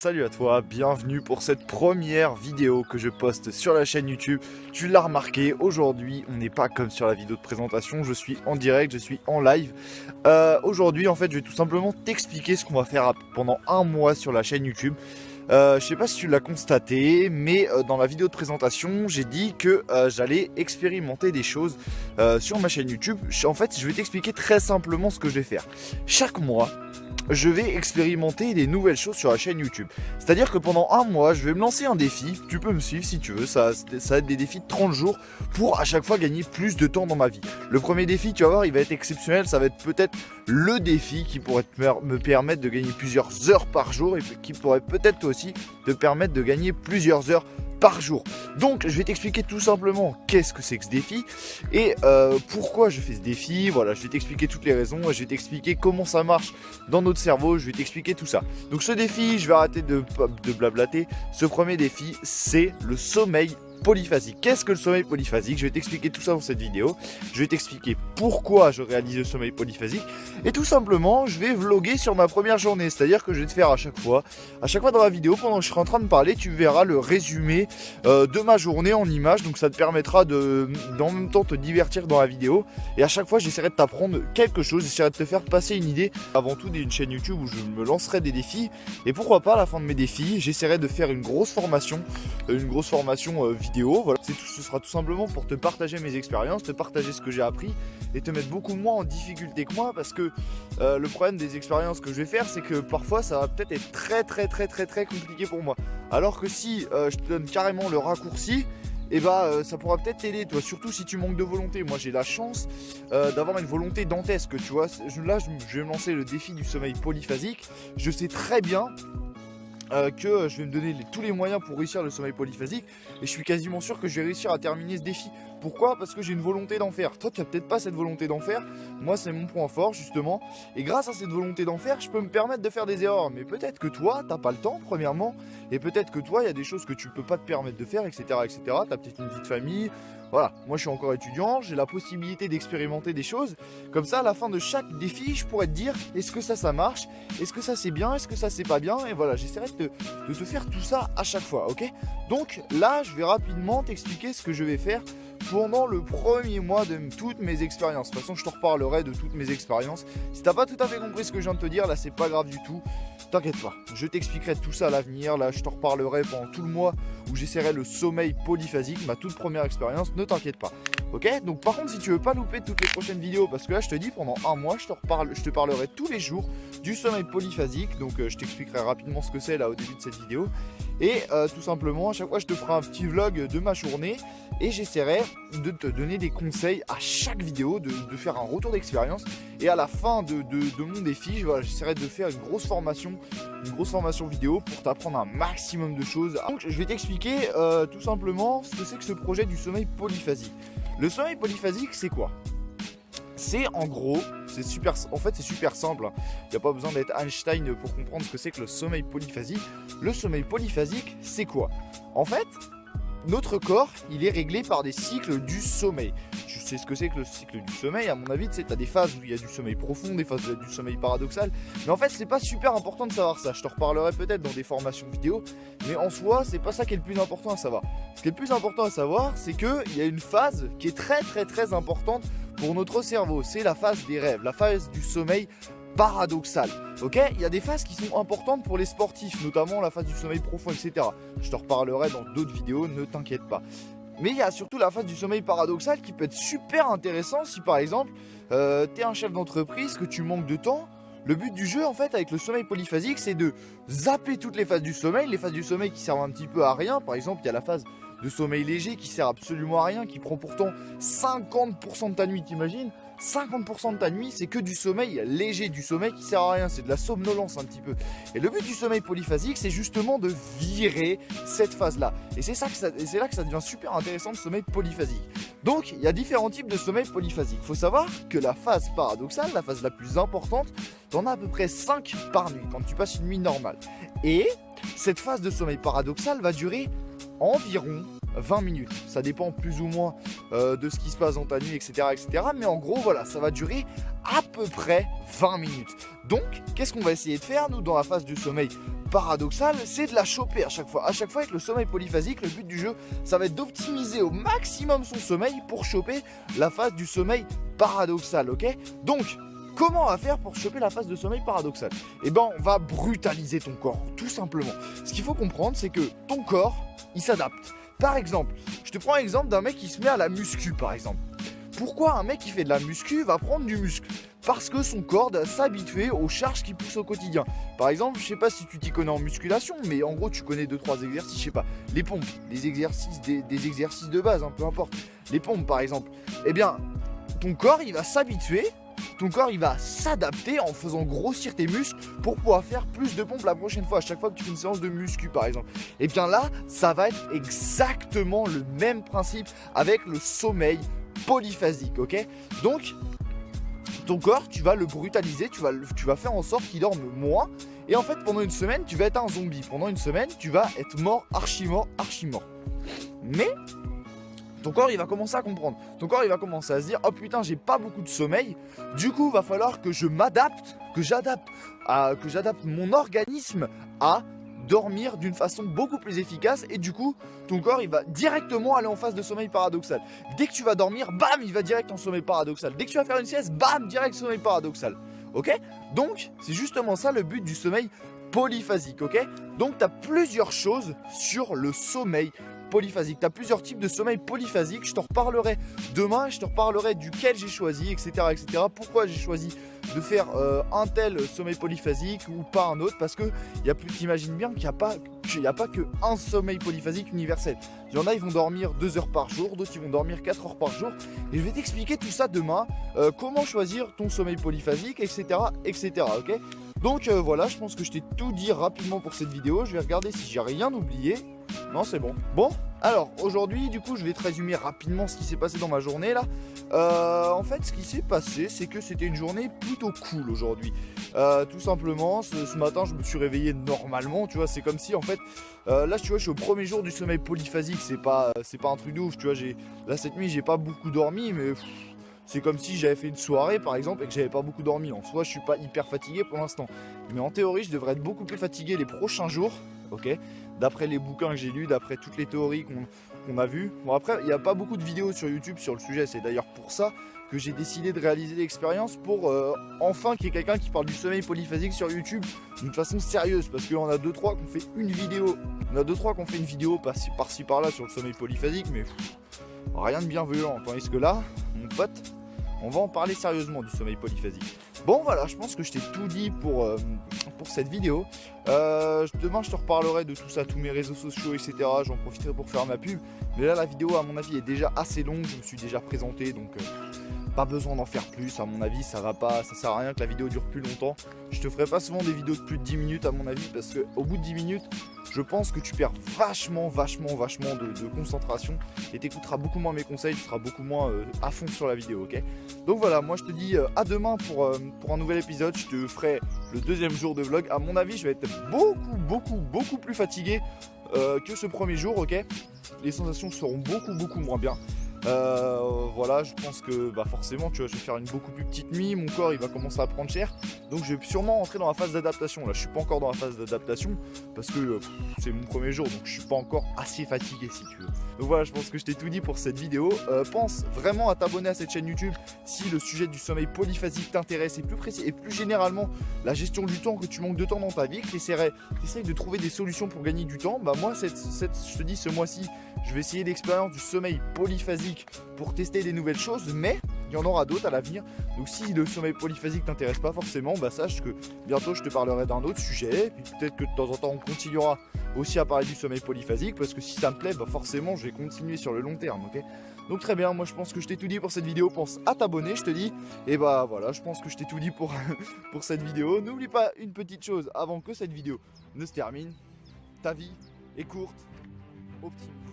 Salut à toi, bienvenue pour cette première vidéo que je poste sur la chaîne YouTube. Tu l'as remarqué, aujourd'hui on n'est pas comme sur la vidéo de présentation, je suis en direct, je suis en live. Aujourd'hui en fait je vais tout simplement t'expliquer ce qu'on va faire pendant un mois sur la chaîne YouTube. Je sais pas si tu l'as constaté, mais dans la vidéo de présentation, j'ai dit que j'allais expérimenter des choses sur ma chaîne YouTube. En fait, je vais t'expliquer très simplement ce que je vais faire. Chaque mois, je vais expérimenter des nouvelles choses sur la chaîne YouTube. C'est-à-dire que pendant un mois, je vais me lancer un défi. Tu peux me suivre si tu veux. Ça va être des défis de 30 jours pour à chaque fois gagner plus de temps dans ma vie. Le premier défi, tu vas voir, il va être exceptionnel. Ça va être peut-être le défi qui pourrait me permettre de gagner plusieurs heures par jour et qui pourrait peut-être toi aussi te permettre de gagner plusieurs heures par jour. Donc je vais t'expliquer tout simplement qu'est-ce que c'est que ce défi et pourquoi je fais ce défi. Voilà, je vais t'expliquer toutes les raisons, je vais t'expliquer comment ça marche dans notre cerveau, je vais t'expliquer tout ça. Donc ce défi, je vais arrêter de blablater. Ce premier défi, c'est le sommeil polyphasique. Qu'est-ce que le sommeil polyphasique? Je vais t'expliquer tout ça dans cette vidéo. Je vais t'expliquer pourquoi je réalise le sommeil polyphasique. Et tout simplement, je vais vlogger sur ma première journée. C'est-à-dire que je vais te faire à chaque fois dans la vidéo, pendant que je serai en train de parler, tu verras le résumé de ma journée en images. Donc ça te permettra d'en même temps te divertir dans la vidéo. Et à chaque fois, j'essaierai de t'apprendre quelque chose. J'essaierai de te faire passer une idée. Avant tout, d'une chaîne YouTube où je me lancerai des défis. Et pourquoi pas, à la fin de mes défis, j'essaierai de faire une grosse formation vidéo. Voilà, ce sera tout simplement pour te partager mes expériences, te partager ce que j'ai appris et te mettre beaucoup moins en difficulté que moi, parce que le problème des expériences que je vais faire, c'est que parfois ça va peut-être être très compliqué pour moi. Alors que si je te donne carrément le raccourci, et ça pourra peut-être t'aider, toi, surtout si tu manques de volonté. Moi j'ai la chance d'avoir une volonté dantesque, tu vois. Là je vais me lancer le défi du sommeil polyphasique. Je sais très bien que je vais me donner tous les moyens pour réussir le sommeil polyphasique, et je suis quasiment sûr que je vais réussir à terminer ce défi. Pourquoi? Parce que j'ai une volonté d'en faire. Toi tu n'as peut-être pas cette volonté d'en faire, moi c'est mon point fort justement, et grâce à cette volonté d'en faire, je peux me permettre de faire des erreurs. Mais peut-être que toi t'as pas le temps premièrement, et peut-être que toi il y a des choses que tu peux pas te permettre de faire, etc. T'as peut-être une vie de famille. Voilà, moi je suis encore étudiant, j'ai la possibilité d'expérimenter des choses. Comme ça, à la fin de chaque défi, je pourrais te dire, est-ce que ça marche? Est-ce que ça c'est bien? Est-ce que ça c'est pas bien? Et voilà, j'essaierai de te faire tout ça à chaque fois, ok? Donc là, je vais rapidement t'expliquer ce que je vais faire pendant le premier mois de toutes mes expériences. De toute façon, je te reparlerai de toutes mes expériences. Si t'as pas tout à fait compris ce que je viens de te dire, là c'est pas grave du tout. T'inquiète pas, je t'expliquerai tout ça à l'avenir. Là, je te reparlerai pendant tout le mois où j'essaierai le sommeil polyphasique, ma toute première expérience. Ne t'inquiète pas, ok? Donc par contre, si tu veux pas louper toutes les prochaines vidéos, parce que là je te dis, pendant un mois je te parlerai tous les jours du sommeil polyphasique. Donc je t'expliquerai rapidement ce que c'est là au début de cette vidéo. Et tout simplement, à chaque fois je te ferai un petit vlog de ma journée, et j'essaierai de te donner des conseils à chaque vidéo, de faire un retour d'expérience. Et à la fin de mon défi, j'essaierai de faire une grosse formation vidéo pour t'apprendre un maximum de choses. Donc je vais t'expliquer tout simplement ce que c'est que ce projet du sommeil polyphasique. Le sommeil polyphasique, c'est quoi? C'est en gros, c'est super simple. Il n'y a pas besoin d'être Einstein pour comprendre ce que c'est que le sommeil polyphasique. Le sommeil polyphasique, c'est quoi? En fait, notre corps, il est réglé par des cycles du sommeil. Tu sais ce que c'est que le cycle du sommeil? À mon avis, tu sais, as des phases où il y a du sommeil profond, des phases où il y a du sommeil paradoxal. Mais en fait, c'est pas super important de savoir ça. Je te reparlerai peut-être dans des formations vidéo. Mais en soi, c'est pas ça qui est le plus important à savoir. Ce qui est le plus important à savoir, c'est qu'il y a une phase qui est très importante pour notre cerveau. C'est la phase des rêves, la phase du sommeil paradoxal. Ok, il y a des phases qui sont importantes pour les sportifs, notamment la phase du sommeil profond, etc. Je te reparlerai dans d'autres vidéos, ne t'inquiète pas. Mais il y a surtout la phase du sommeil paradoxal qui peut être super intéressant si par exemple tu es un chef d'entreprise, que tu manques de temps. Le but du jeu en fait avec le sommeil polyphasique, c'est de zapper toutes les phases du sommeil qui servent un petit peu à rien. Par exemple, il y a la phase de sommeil léger qui sert absolument à rien, qui prend pourtant 50% de ta nuit, t'imagines? 50% de ta nuit, c'est que du sommeil léger, du sommeil qui sert à rien, c'est de la somnolence un petit peu. Et le but du sommeil polyphasique, c'est justement de virer cette phase-là. Et c'est là que ça devient super intéressant, le sommeil polyphasique. Donc, il y a différents types de sommeil polyphasique. Il faut savoir que la phase paradoxale, la phase la plus importante, t'en as à peu près 5 par nuit, quand tu passes une nuit normale. Et cette phase de sommeil paradoxal va durer environ 20 minutes. Ça dépend plus ou moins de ce qui se passe dans ta nuit, etc. Mais en gros, voilà, ça va durer à peu près 20 minutes. Donc, qu'est-ce qu'on va essayer de faire, nous, dans la phase du sommeil paradoxal, c'est de la choper à chaque fois. À chaque fois avec le sommeil polyphasique, le but du jeu, ça va être d'optimiser au maximum son sommeil pour choper la phase du sommeil paradoxal, ok? Donc, comment on va faire pour choper la phase de sommeil paradoxal? Eh ben, on va brutaliser ton corps, tout simplement. Ce qu'il faut comprendre, c'est que ton corps, il s'adapte. Par exemple, je te prends l'exemple d'un mec qui se met à la muscu, par exemple. Pourquoi un mec qui fait de la muscu va prendre du muscle? Parce que son corps doit s'habituer aux charges qu'il pousse au quotidien. Par exemple, je sais pas si tu t'y connais en musculation, mais en gros tu connais 2-3 exercices, je sais pas, les pompes, des exercices de base, hein, peu importe. Les pompes par exemple. Eh bien, ton corps il va s'habituer, ton corps il va s'adapter en faisant grossir tes muscles pour pouvoir faire plus de pompes la prochaine fois, à chaque fois que tu fais une séance de muscu par exemple. Et bien là, ça va être exactement le même principe avec le sommeil polyphasique, ok? Donc, ton corps, tu vas le brutaliser, tu vas faire en sorte qu'il dorme moins. Et en fait, pendant une semaine, tu vas être un zombie. Pendant une semaine, tu vas être mort, archi mort, archi mort. Mais ton corps, il va commencer à comprendre. Ton corps, il va commencer à se dire, oh putain, j'ai pas beaucoup de sommeil. Du coup, il va falloir que je m'adapte, que j'adapte mon organisme à dormir d'une façon beaucoup plus efficace, et du coup ton corps il va directement aller en phase de sommeil paradoxal. Dès que tu vas dormir, bam, il va direct en sommeil paradoxal. Dès que tu vas faire une sieste, bam, direct sommeil paradoxal. Ok? Donc c'est justement ça le but du sommeil polyphasique. Ok? Donc tu as plusieurs choses sur le sommeil polyphasique. Tu as plusieurs types de sommeil polyphasique. Je t'en reparlerai demain, je te reparlerai duquel j'ai choisi, etc. etc. Pourquoi j'ai choisi de faire un tel sommeil polyphasique ou pas un autre, parce que t'imagines bien qu'il n'y a pas que un sommeil polyphasique universel. Il y en a, ils vont dormir 2 heures par jour, d'autres ils vont dormir 4 heures par jour, et je vais t'expliquer tout ça demain, comment choisir ton sommeil polyphasique, etc. etc. ok? Donc voilà, je pense que je t'ai tout dit rapidement pour cette vidéo. Je vais regarder si j'ai rien oublié. Non, c'est bon. Bon, alors aujourd'hui, du coup, je vais te résumer rapidement ce qui s'est passé dans ma journée là. En fait, ce qui s'est passé, c'est que c'était une journée plutôt cool aujourd'hui. Tout simplement, ce matin, je me suis réveillé normalement. Tu vois, c'est comme si en fait, là, tu vois, je suis au premier jour du sommeil polyphasique. C'est pas un truc de ouf. Tu vois, là cette nuit, j'ai pas beaucoup dormi, mais c'est comme si j'avais fait une soirée par exemple et que j'avais pas beaucoup dormi. En soi, je suis pas hyper fatigué pour l'instant, mais en théorie, je devrais être beaucoup plus fatigué les prochains jours. Ok, d'après les bouquins que j'ai lus, d'après toutes les théories qu'on a vues. Bon, après, il n'y a pas beaucoup de vidéos sur YouTube sur le sujet. C'est d'ailleurs pour ça que j'ai décidé de réaliser l'expérience, pour enfin qu'il y ait quelqu'un qui parle du sommeil polyphasique sur YouTube d'une façon sérieuse. Parce qu'on a 2-3 qu'on fait une vidéo. On a 2-3 qu'on fait une vidéo par-ci par-là sur le sommeil polyphasique, mais rien de bienveillant. Tandis que là, mon pote, on va en parler sérieusement du sommeil polyphasique. Bon voilà, je pense que je t'ai tout dit pour cette vidéo. Demain je te reparlerai de tout ça, tous mes réseaux sociaux, etc. J'en profiterai pour faire ma pub. Mais là la vidéo à mon avis est déjà assez longue, je me suis déjà présenté, donc pas besoin d'en faire plus. À mon avis ça sert à rien que la vidéo dure plus longtemps. Je te ferai pas souvent des vidéos de plus de 10 minutes à mon avis, parce qu'au bout de 10 minutes, je pense que tu perds vachement de concentration et t'écouteras beaucoup moins mes conseils, tu seras beaucoup moins à fond sur la vidéo, ok? Donc voilà, moi je te dis à demain pour un nouvel épisode. Je te ferai le 2e jour de vlog. À mon avis, je vais être beaucoup plus fatigué que ce premier jour, ok? Les sensations seront beaucoup moins bien. Voilà, je pense que forcément, tu vois, je vais faire une beaucoup plus petite nuit, mon corps il va commencer à prendre cher, donc je vais sûrement rentrer dans la phase d'adaptation. Là, je suis pas encore dans la phase d'adaptation parce que c'est mon premier jour, donc je suis pas encore assez fatigué si tu veux. Donc voilà, je pense que je t'ai tout dit pour cette vidéo. Pense vraiment à t'abonner à cette chaîne YouTube si le sujet du sommeil polyphasique t'intéresse, et plus précis et plus généralement la gestion du temps, que tu manques de temps dans ta vie, que tu essayes de trouver des solutions pour gagner du temps. Moi, je te dis, ce mois-ci, je vais essayer l'expérience du sommeil polyphasique pour tester des nouvelles choses, mais il y en aura d'autres à l'avenir. Donc si le sommeil polyphasique t'intéresse pas forcément, sache que bientôt je te parlerai d'un autre sujet. Et puis peut-être que de temps en temps on continuera aussi à parler du sommeil polyphasique, parce que si ça me plaît, forcément je vais continuer sur le long terme, ok? Donc très bien, moi je pense que je t'ai tout dit pour cette vidéo. Pense à t'abonner, je te dis. Et voilà, je pense que je t'ai tout dit pour cette vidéo. N'oublie pas une petite chose avant que cette vidéo ne se termine: ta vie est courte, optimise.